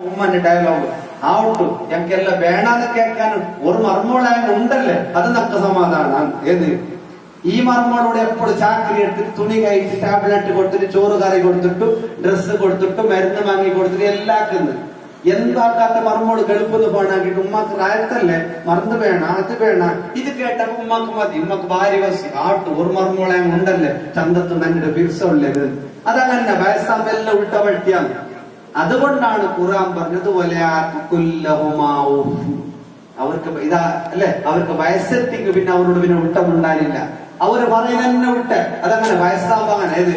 ഉമ്മന്റെ ഡയലോഗ് ആവട്ടു ഞങ്ങൾക്കെല്ലാം വേണമെന്ന് കേൾക്കാൻ ഒരു മർമ്മോളായ ഉണ്ടല്ലേ അത് നക്ക സമാധാനം. ഏത് ഈ മർമ്മോളോട് എപ്പോഴും ചാക്കരി എടുത്തിട്ട് തുണി കഴിച്ച് ടാബ്ലറ്റ് കൊടുത്തിട്ട് ചോറ് കറി കൊടുത്തിട്ടു ഡ്രസ്സ് കൊടുത്തിട്ട് മരുന്ന് വാങ്ങി കൊടുത്തിട്ട് എല്ലാക്കുന്നത് എന്താക്കാത്ത മർമ്മോട് ഗൾപ്പെന്ന് പോണാക്കിട്ട് ഉമ്മാക്ക് റായത്തല്ലേ മറന്ന് വേണ അത് വേണ ഇത് കേട്ടപ്പോ ഉമ്മാക്ക് മതി. ഉമ്മക്ക് ഭാര്യ വസി ആട്ടു ഒരു മർമ്മോളെ ഉണ്ടല്ലേ ചന്തത്ത് നന്റെ ബിർസുള്ളത് അതങ്ങനെ വയസ്സാമ്പെല്ലാം ഉൾട്ട പറ്റിയാണ്. അതുകൊണ്ടാണ് ഖുർആൻ പറഞ്ഞതുപോലെ അവർക്ക് ഇതാ അല്ലെ അവർക്ക് വയസ്സെത്തിക്ക് പിന്നെ അവരോട് പിന്നെ ഉൾട്ടമുണ്ടാനില്ല. അവര് പറയുന്ന ഉൾട്ട അതങ്ങനെ വയസ്സാകുമ്പോ അങ്ങനെ ഏത്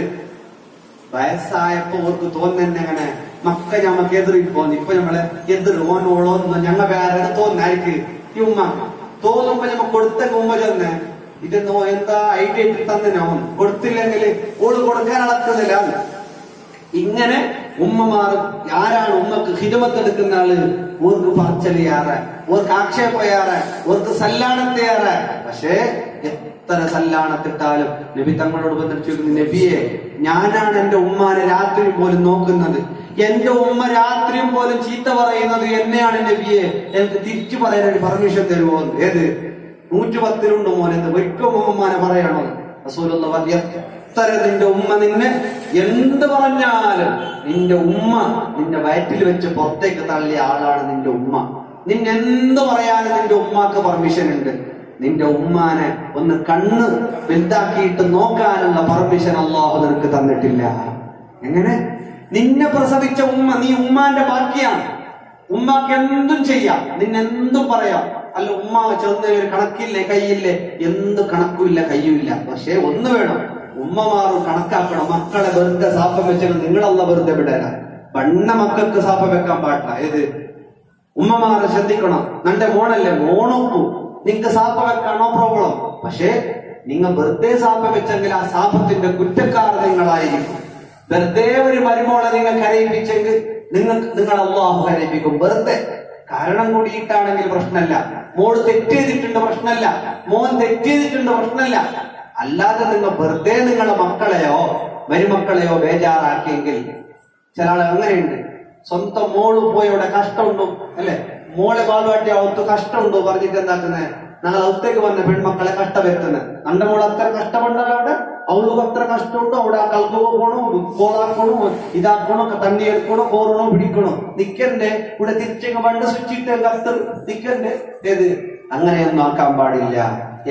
വയസ്സായപ്പോ അവർക്ക് തോന്നുന്നെ അങ്ങനെ മക്ക ഞമ്മക്ക് എതിറിപ്പോന്ന് ഇപ്പൊ നമ്മളെ എതിർ ഓനോളോന്ന് ഞങ്ങ വേറെ തോന്നായിരിക്ക് ഈ ഉമ്മ തോന്നുമ്പോ ഞമ്മ കൊടുത്ത ഉമ്മ ചെന്ന് ഇതെന്നോ എന്താ ഐഡിയ ഇട്ട് തന്നെ ഓൻ കൊടുത്തില്ലെങ്കിൽ ഓള് കൊടുക്കാൻ അളക്കുന്നില്ല. ഇങ്ങനെ ഉമ്മമാർ ആരാണ് ഉമ്മക്ക് ഹിദമത്ത് എടുക്കുന്ന ആള് ഓർക്ക് പറച്ചലിയാറ് ഓർക്ക് ആക്ഷേപയാറ് ഓർക്ക് സല്ലാണത്തെയാറ്. പക്ഷേ എത്ര സല്ലാണത്തിട്ടാലും നബി തങ്ങളോട് വന്നിട്ട് നബിയെ ഞാനാണ് എന്റെ ഉമ്മാനെ രാത്രി പോലും നോക്കുന്നത്, എന്റെ ഉമ്മ രാത്രിയും പോലും ചീത്ത പറയുന്നത് എന്നെയാണ് നബിയെ, എനിക്ക് തിരിച്ചു പറയാൻ പെർമിഷൻ തരുമോ? ഏത് 110 മോനെന്ന് ഒരിക്കൽ ഉമ്മമാനെ പറയണോ? റസൂലുള്ളാഹി പറഞ്ഞു എത്ര നിന്റെ ഉമ്മ നിന്നെ എന്ത് പറഞ്ഞാലും നിന്റെ ഉമ്മ നിന്റെ വയറ്റിൽ വെച്ച് പുറത്തേക്ക് തള്ളിയ ആളാണ് നിന്റെ ഉമ്മ. നിന്നെന്ത് പറയാനും നിന്റെ ഉമ്മാക്ക് പെർമിഷൻ ഉണ്ട്. നിന്റെ ഉമ്മാനെ ഒന്ന് കണ്ണ് വലുതാക്കിയിട്ട് നോക്കാനുള്ള പെർമിഷൻ അല്ലാഹു നിനക്ക് തന്നിട്ടില്ല. എങ്ങനെ നിന്നെ പ്രസവിച്ച ഉമ്മ നീ ഉമ്മാന്റെ ബാക്കിയാണ്. ഉമ്മാക്ക് എന്തും ചെയ്യാം, നിന്നെന്തും പറയാം. അല്ല ഉമ്മ ചെറുന്ന ഒരു കണക്കില്ലേ കയ്യില്ലേ, എന്ത് കണക്കുമില്ല കയ്യുമില്ല. പക്ഷെ ഒന്ന് വേണം, ഉമ്മമാറും കണക്കാക്കണം. മക്കളെ വെറുതെ സാപ്പം വെച്ചാൽ നിങ്ങളല്ല വെറുതെ വിടാന. പണ്ണ മക്കൾക്ക് സാപ്പം വെക്കാൻ പാടില്ല. ഏത് ഉമ്മമാരെ ശ്രദ്ധിക്കണം. നന്റെ മോണല്ലേ മോണോക്കൂ നിങ്ങക്ക് സാപ്പ വെക്കാനോ പ്രോബ്ലം. പക്ഷെ നിങ്ങൾ വെറുതെ സാപ്പ വെച്ചെങ്കിൽ ആ സാപത്തിന്റെ കുറ്റക്കാർ നിങ്ങളായിരിക്കും. വെറുതെ ഒരു മരുമോളെ നിങ്ങൾ കരയിപ്പിച്ചെങ്കിൽ നിങ്ങൾ അല്ലാഹു കരയിപ്പിക്കും. വെറുതെ കാരണം കൂടിയിട്ടാണെങ്കിൽ പ്രശ്നമല്ല, മോള് തെറ്റ് ചെയ്തിട്ടുണ്ട് പ്രശ്നമല്ല, മോൻ തെറ്റ് ചെയ്തിട്ടുണ്ട് പ്രശ്നമല്ല. അല്ലാതെ നിങ്ങൾ വെറുതെ നിങ്ങളെ മക്കളെയോ മരുമക്കളെയോ ബേജാറാക്കിയെങ്കിൽ ചില ആളെ അങ്ങനെയുണ്ട്. സ്വന്തം മോള് പോയി അവിടെ കഷ്ടമുണ്ടോ അല്ലെ, മോളെ ബാലുവാട്ടി അവത്ത് കഷ്ടമുണ്ടോ പറഞ്ഞിട്ട് എന്താക്കുന്നത്, ഞങ്ങൾ അവസ്ഥയ്ക്ക് വന്ന പെൺമക്കളെ കഷ്ടവരുത്തുന്നത്. നന്റെ മോൾ അത്ര കഷ്ടമുണ്ടല്ലോ അവിടെ, അവൾക്ക് അത്ര കഷ്ടമുണ്ടോ അവിടെ. കൽക്കോ പോണോ കോളാക്കണോ ഇതാക്കണോ തണ്ണി എടുക്കണോ കോറണോ പിടിക്കണോ നിക്കണ്ടേ ഇവിടെ തിരിച്ചങ്ങ് പണ്ട് സ്വിച്ചിട്ട് കത്ത് നിക്കണ്ടേ. ഏത് അങ്ങനെയൊന്നും ആക്കാൻ പാടില്ല.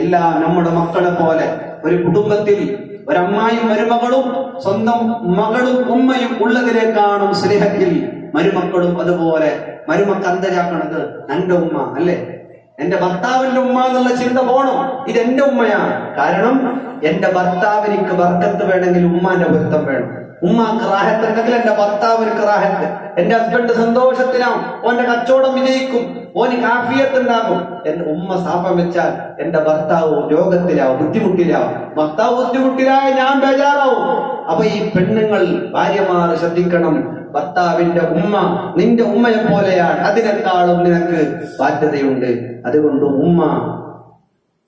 എല്ലാം നമ്മുടെ മക്കളെ പോലെ ഒരു കുടുംബത്തിൽ ഒരമ്മായും മരുമകളും സ്വന്തം മകളും ഉമ്മയും ഉള്ളതിനേക്കാളും സ്നേഹത്തിൽ മരുമക്കളും അതുപോലെ മരുമക്കൾ അന്തരാക്കണത് എന്റെ ഉമ്മ അല്ലെ, എന്റെ ഭർത്താവിന്റെ ഉമ്മ എന്നുള്ള ചിന്ത പോണം. ഇത് എന്റെ ഉമ്മയാണ്. കാരണം എന്റെ ഭർത്താവിനിക്ക് ബർക്കത്ത് വേണമെങ്കിൽ ഉമ്മാന്റെ പൊരുത്തം വേണം. ഉമ്മാക്ക് റാഹത്ത് ഉണ്ടെങ്കിൽ എന്റെ ഭർത്താവിനിക്ക് റാഹത്ത്. എന്റെ ഹസ്ബൻഡ് സന്തോഷത്തിലാവും, ഓന്റെ കച്ചവടം വിജയിക്കും, ഓന് കാഫിയത്ത് ഉണ്ടാകും. എന്റെ ഉമ്മ സാപം വെച്ചാൽ എന്റെ ഭർത്താവ് രോഗത്തിലാവും, ബുദ്ധിമുട്ടിലാവും. ഭർത്താവ് ബുദ്ധിമുട്ടിലായ ഞാൻ ബേജാറാവും. അപ്പൊ ഈ പെണ്ണുങ്ങൾ ഭാര്യമാർ ശ്രദ്ധിക്കണം. ഭർത്താവിന്റെ ഉമ്മ നിന്റെ ഉമ്മയെ പോലെയാണ്, അതിനേക്കാളും നിനക്ക് ബാധ്യതയുണ്ട്. അതുകൊണ്ട് ഉമ്മ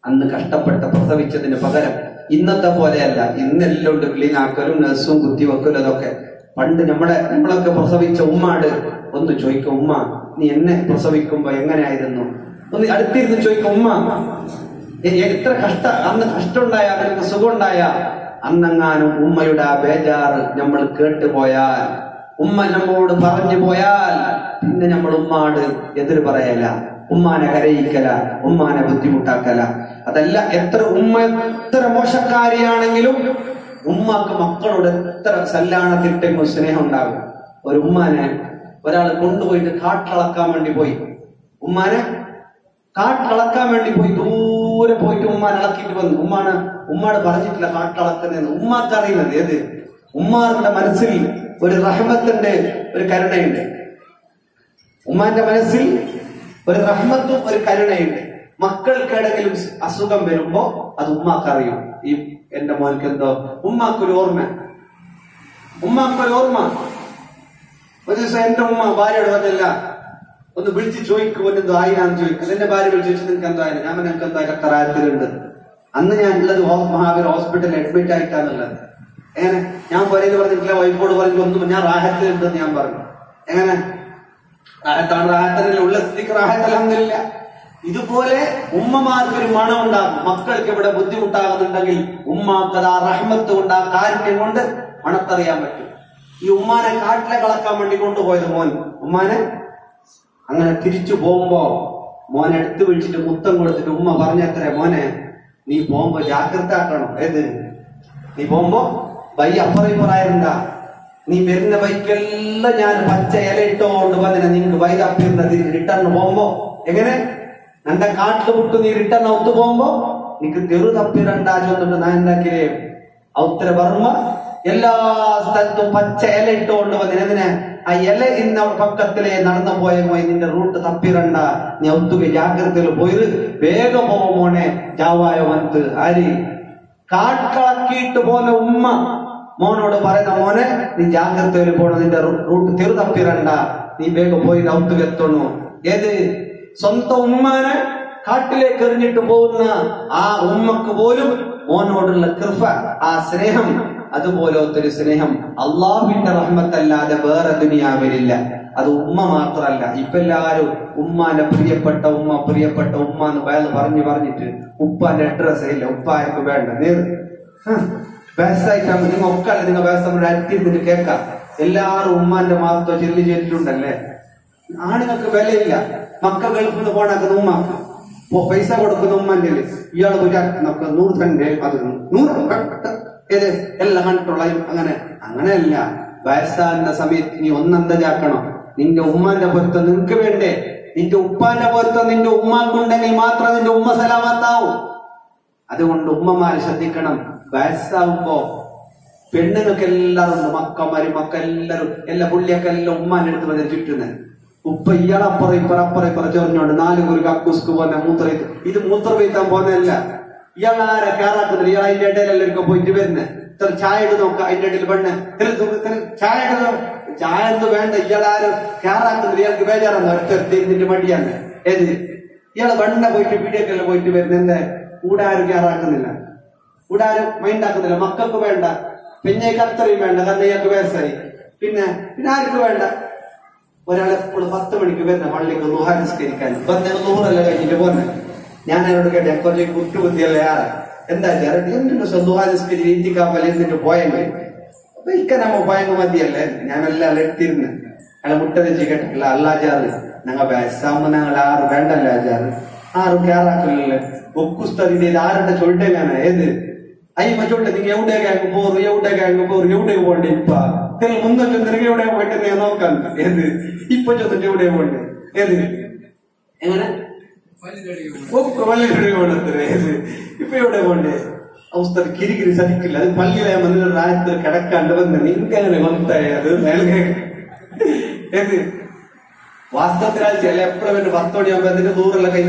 അന്ന് കഷ്ടപ്പെട്ട് പ്രസവിച്ചതിന് പകരം ഇന്നത്തെ പോലെയല്ല. ഇന്നെല്ലാം ഉണ്ട് ക്ലീനാക്കലും നഴ്സും കുത്തിവെക്കലും അതൊക്കെ. പണ്ട് നമ്മളൊക്കെ പ്രസവിച്ച ഉമ്മാട് ഒന്ന് ചോദിക്കും, ഉമ്മ നീ എന്നെ പ്രസവിക്കുമ്പോ എങ്ങനെയായിരുന്നു? ഒന്ന് അടുത്തിരുന്ന് ചോദിക്കും, ഉമ്മ എത്ര അന്ന് കഷ്ടമുണ്ടായ നിനക്ക് സുഖമുണ്ടായ? അന്നെങ്ങാനും ഉമ്മയുടെ ആ ബേജാറ് നമ്മൾ കേട്ടുപോയാൽ, ഉമ്മ നമ്മോട് പറഞ്ഞു പോയാൽ പിന്നെ നമ്മൾ ഉമ്മാട് എതിര് പറയല, ഉമ്മാനെ കരയിക്കല, ഉമ്മാനെ ബുദ്ധിമുട്ടാക്കല. അതല്ല ഉമ്മ എത്ര മോശക്കാരിയാണെങ്കിലും ഉമ്മാക്ക് മക്കളോട് എത്ര സല്ലാണത്തിട്ടെങ്കിൽ സ്നേഹം ഉണ്ടാകും. ഒരു ഉമ്മാനെ ഒരാൾ കൊണ്ടുപോയിട്ട് കാട്ടളക്കാൻ വേണ്ടി പോയി, ഉമ്മാനെ കാട്ടളക്കാൻ വേണ്ടി പോയി, ദൂരെ പോയിട്ട് ഉമ്മാനെ ഇളക്കിയിട്ട് വന്നു. ഉമ്മാട് പറഞ്ഞിട്ടില്ല കാട്ടളക്കുന്നതെന്ന്. ഉമ്മാക്ക് അറിയുന്നത് ഏത്, ഉമ്മാരുടെ മനസ്സിൽ ഒരു റഹ്മത്തിന്റെ ഒരു കരുണയുണ്ട്. ഉമ്മാന്റെ മനസ്സിൽ ഒരു റഹ്മത്തും ഒരു കരുണയുണ്ട്. മക്കൾക്കിടയിലും അസുഖം വരുമ്പോ അത് ഉമ്മാക്കറിയും. ഈ എന്റെ മോനക്ക് എന്തോ ഉമ്മാക്കൊരു ഓർമ്മ. ഒരു ദിവസം എന്റെ ഉമ്മ ഭാര്യയോട് പറഞ്ഞല്ല, ഒന്ന് വിളിച്ച് ചോദിക്കും എന്തോ ആയിരാന്ന് ചോദിക്കും. എന്റെ ഭാര്യ വിളിച്ച് ചോദിച്ചു നിനക്ക് എന്താ? ഞാൻ നിനക്ക് എന്താ കറായത്തിലുണ്ട്. അന്ന് ഞാൻ ഉള്ളത് മഹാവീർ ഹോസ്പിറ്റലിൽ അഡ്മിറ്റ് ആയിട്ടാണുള്ളത്. എങ്ങനെ ഞാൻ പറയുന്നത് പറഞ്ഞിട്ടില്ല, വൈഫോട് പറഞ്ഞു ഒന്നും ഞാൻ റാഹത്തിലുണ്ടെന്ന് ഞാൻ പറഞ്ഞു. എങ്ങനെ റാഹത്തല്ല, ഉള്ള സ്ഥിതിക്ക് റാഹത്ത് അൽഹംദുലില്ലാ. ഇതുപോലെ ഉമ്മമാർക്കൊരു മണം ഉണ്ടാകും. മക്കൾക്ക് ഇവിടെ ബുദ്ധിമുട്ടാകുന്നുണ്ടെങ്കിൽ ഉമ്മാക്കത് ആ റഹ്മത്ത് കൊണ്ട്, ആ കാരുണ്യം കൊണ്ട് മണത്തറിയാൻ പറ്റും. ഈ ഉമ്മാനെ കാട്ടിലെ കളക്കാൻ വേണ്ടി കൊണ്ടുപോയത് മോൻ, ഉമ്മാനെ അങ്ങനെ തിരിച്ചു പോകുമ്പോ മോനെ എടുത്തു വിളിച്ചിട്ട് മുത്തം കൊടുത്തിട്ട് ഉമ്മ പറഞ്ഞത്രേ, മോനെ നീ പോകുമ്പോ ജാഗ്രത ആക്കണം. ഏത് നീ പോകുമ്പോ ബൈ അപ്പുറം ഇപ്പുറായിരുന്ന നീ വരുന്ന ബൈക്കെല്ലാം ഞാൻ പച്ച ഇല ഇട്ടോണ്ട് വന്നിനെ നിനക്ക് ബൈ തപ്പിരുന്നത് റിട്ടേൺ പോകുമ്പോ എങ്ങനെ എന്റെ കാട്ടിൽ വിട്ടു നീ റിട്ടേൺ ഒത്തു പോകുമ്പോ നിനക്ക് തെറു തപ്പിരണ്ടാ ചൊന്നിട്ട് ഞാൻ എന്താക്കിയേ ഔത്തര വർമ്മ എല്ലാ സ്ഥലത്തും പച്ച ഇല ഇട്ടുകൊണ്ട് വന്നിനെ ആ ഇല ഇന്ന പക്കത്തിലെ നടന്നു പോയി നിന്റെ റൂട്ട് തപ്പിരണ്ട, നീ ഒത്തുക ജാഗ്രതയിൽ പോയി വേഗം പോവോ മോനെ ജാവായോ വന്ന് ആര് കാട്ടിളക്കിയിട്ട് പോന്ന ഉമ്മ മോനോട് പറയുന്ന, മോനെ നീ ജാഗ്രതയിൽ പോണം, നിന്റെ റൂട്ട് തെറു തപ്പിരണ്ട, നീ വേഗം പോയി ഔത്തുക എത്തണു. ഏത് സ്വന്തം ഉമ്മാനെ കാട്ടിലേക്ക് എറിഞ്ഞിട്ട് പോകുന്ന ആ ഉമ്മക്ക് പോലും മോനോടുള്ള കൃപ, ആ സ്നേഹം, അതുപോലത്തൊരു സ്നേഹം അള്ളാഹുവിന്റെ റഹ്മത്തല്ലാതെ വേറെ ദുനിയാവിലില്ല. അത് ഉമ്മ മാത്രല്ല. ഇപ്പൊ എല്ലാരും ഉമ്മാന്റെ പ്രിയപ്പെട്ട ഉമ്മ എന്ന് പറഞ്ഞിട്ട് ഉപ്പാന്റെ അഡ്രസ് ഇല്ല, ഉപ്പാർക്ക് വേണ്ട നേർ വേസായിട്ടാണ് നിങ്ങൾ ഒക്കല്ല, നിങ്ങൾ വേസം അറ്റിരുന്നിട്ട് കേൾക്കാം. എല്ലാരും ഉമ്മാന്റെ മഹത്വം ചെല്ലിട്ടുണ്ടല്ലേ. ആണുങ്ങൾക്ക് വിലയില്ല. മക്ക ഗൾഫിൽ നിന്ന് പോണാക്കുന്ന ഉമ്മാക്ക് പൈസ കൊടുക്കുന്ന ഉമ്മാന്റെ ഇയാള് പോയിട്ട് 100 തന്നെ അത് 100 ഏത് എല്ലാം കണ്ടിട്ടുള്ള അങ്ങനെയല്ല. വയസ്സാകുന്ന സമയത്ത് നീ ഒന്നെന്തജാക്കണം. നിന്റെ ഉമ്മാന്റെ പൊരുത്തം നിനക്ക് വേണ്ടേ? നിന്റെ ഉപ്പാന്റെ പൊരുത്തം നിന്റെ ഉമ്മാക്കുണ്ടെങ്കിൽ മാത്രം നിന്റെ ഉമ്മ സലാമത്താവും. അതുകൊണ്ട് ഉമ്മമാര് ശ്രദ്ധിക്കണം. വയസ്സാവുമ്പോ പെണ്ണുങ്ങൾക്ക് എല്ലാവരും ഉണ്ട്, മക്കെല്ലാരും എല്ലാ പുള്ളിയൊക്കെ എല്ലാം ഉമ്മാന്റെ അടുത്ത് വന്നിട്ട് ചുറ്റുന്നത്. ഉപ്പ ഇയാളപ്പുറം ഇപ്പുറം ചൊറിഞ്ഞോണ്ട് 4 കുറി കക്കൂസ്ക്ക് പോന്നെ ഇത് മൂത്ര വീഴ്ത്താൻ പോന്നല്ല. ഇയാൾ ആരെ കയറാക്കുന്നില്ല. ഇയാൾ അതിന്റെ ഇടയിലെല്ലാവർക്കും പോയിട്ട് വരുന്നത്. ഇത്ര ചായ ഇട്ട് നോക്കാം, അതിന്റെ ഇടയിൽ പെണ്ണ് ചായ ഒന്നും വേണ്ട. ഇയാളാരും കയറാക്കുന്നില്ല. ഇയാൾക്ക് ബേജാറാണ്, ഒറ്റ മടിയാണ്. ഏത് ഇയാള് വെണ്ണ പോയിട്ട് പീഡിയൊക്കെ പോയിട്ട് വരുന്നത്. കൂടെ ആരും കയറാക്കുന്നില്ല, കൂടെ ആരും മൈൻഡാക്കുന്നില്ല. മക്കൾക്ക് വേണ്ട, പിന്നെ അത്രയും വേണ്ട, കാരണം ഇയാൾക്ക് വയസ്സായി. പിന്നെ ആർക്ക് വേണ്ട. ഒരാളെപ്പോഴും 10 മണിക്ക് വരുന്ന പള്ളിക്ക് ളുഹ നിസ്കരിക്കാൻ 100 കഴിഞ്ഞിട്ട് പോന്നെ. ഞാൻ അവരോട് കേട്ടെ, കുറച്ച് കുറ്റുബുദ്ധിയല്ലേ ആറ് എന്താ ളുഹ നിസ്കരിച്ച് ഇത്തിക്കാപ്പല്ല എന്നിട്ട് പോയെങ്കിൽ അപ്പൊ നമ്മ പോയെങ്കിൽ മതിയല്ലേ. ഞാനെല്ലാം എടുത്തിരുന്ന് അയാളെ മുട്ട വെച്ച് കേട്ടിട്ടില്ല. അല്ലാജാറ് ഞങ്ങൾ വയസ്സാകുമ്പോ ഞങ്ങൾ ആറ് വേണ്ടല്ലോ ആചാറ്, ആറും കേറാക്കില്ലല്ലേ. ഒക്കുസ്തതിന്റെ ആരുടെ ചൊല്ലേക്കാണ്. ഏത് അയ്യമ്മ ചൊല്ലെ നിങ്ങൾ എവിടേക്ക് പോണ്ടേ? ഇപ്പ മുന്നേ ചൊന്നിന് എവിടെ പോയിട്ട് ഞാൻ നോക്കാൻ. ഏത് ഇപ്പൊ ചൊന്നിട്ട് എവിടെ പോണ്ടേ? ഏത് എങ്ങനെ പള്ളിയുടെ ഏത് ഇപ്പൊ എവിടെ പോണ്ടേ? അവസ്ഥ കിരികിരി സഹിക്കില്ല. അത് പള്ളിയിലെ മന്ദിര രാജ്യത്തിൽ കിടക്കാണ്ട് വന്ന് നിങ്ങങ്ങനെ വന്നത് മേൽകേ ഏത് വാസ്തവത്തിലാൽ ചില എപ്പോഴും 10 മണിയാകുമ്പോ 100